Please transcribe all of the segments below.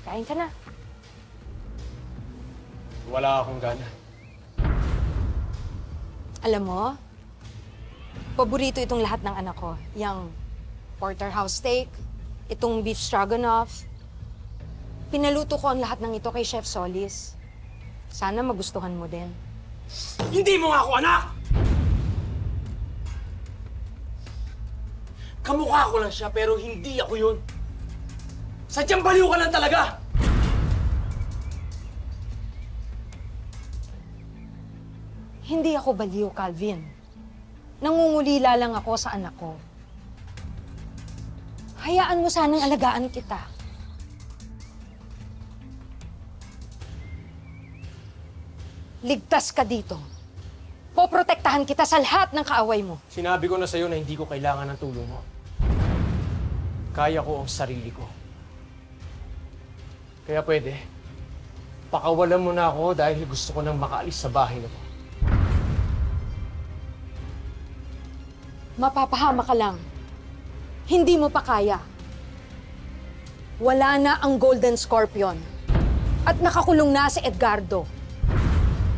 Kain ka na. Wala akong gana. Alam mo, paborito itong lahat ng anak ko. Yang porterhouse steak, itong beef stroganoff. Pinaluto ko ang lahat ng ito kay Chef Solis. Sana magustuhan mo din. Hindi mo nga ako anak! Kamukha ko lang siya pero hindi ako yun. Sadyang baliw ka lang talaga! Hindi ako baliw, Calvin. Nangungulila lang ako sa anak ko. Hayaan mo sanang alagaan kita. Ligtas ka dito. Poprotektahan kita sa lahat ng kaaway mo. Sinabi ko na sa'yo na hindi ko kailangan ng tulong mo. Kaya ko ang sarili ko. Kaya pwede, pakawalan mo na ako dahil gusto ko nang makaalis sa bahay na to. Mapapahama ka lang. Hindi mo pa kaya. Wala na ang Golden Scorpion. At nakakulong na si Edgardo.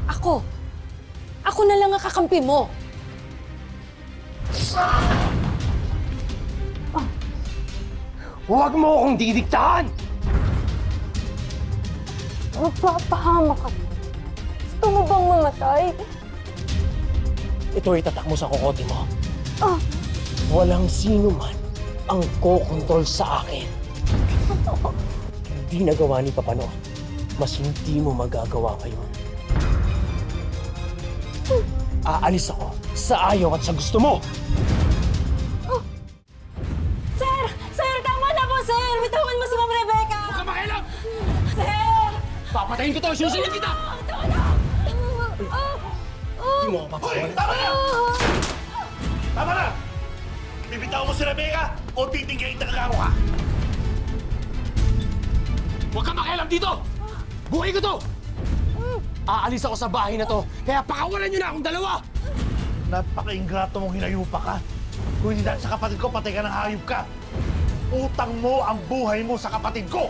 Ako na lang ang kakampi mo. Huwag mo akong didiktahan! Magpapahama ka. Gusto mo bang mamatay? Ito ay tatak mo sa kokote mo. Walang sino man ang kokontrol sa akin. Hindi nagawa ni Papano. Mas hindi mo magagawa ngayon. Aalis ako sa ayaw at sa gusto mo. Sir! Sir! Tama na po, sir! Bitawan mo si Ma'am Rebecca! Huwag ka makialam! Sir! Papatayin ko to! Sinusunod kita! Tama na! Hindi mo ako papatayin. Tama na! Tama na! Bibitaw mo si Rebecca o titinggayin na kagaro ka? Huwag ka makialam dito! Buhay ko to! Aalis ako sa bahay na to, kaya pakawalan niyo na akong dalawa! Napaka-ingrato mong hinayupa ka. Kung hindi dahil sa kapatid ko, patay ka ng hayop ka. Utang mo ang buhay mo sa kapatid ko!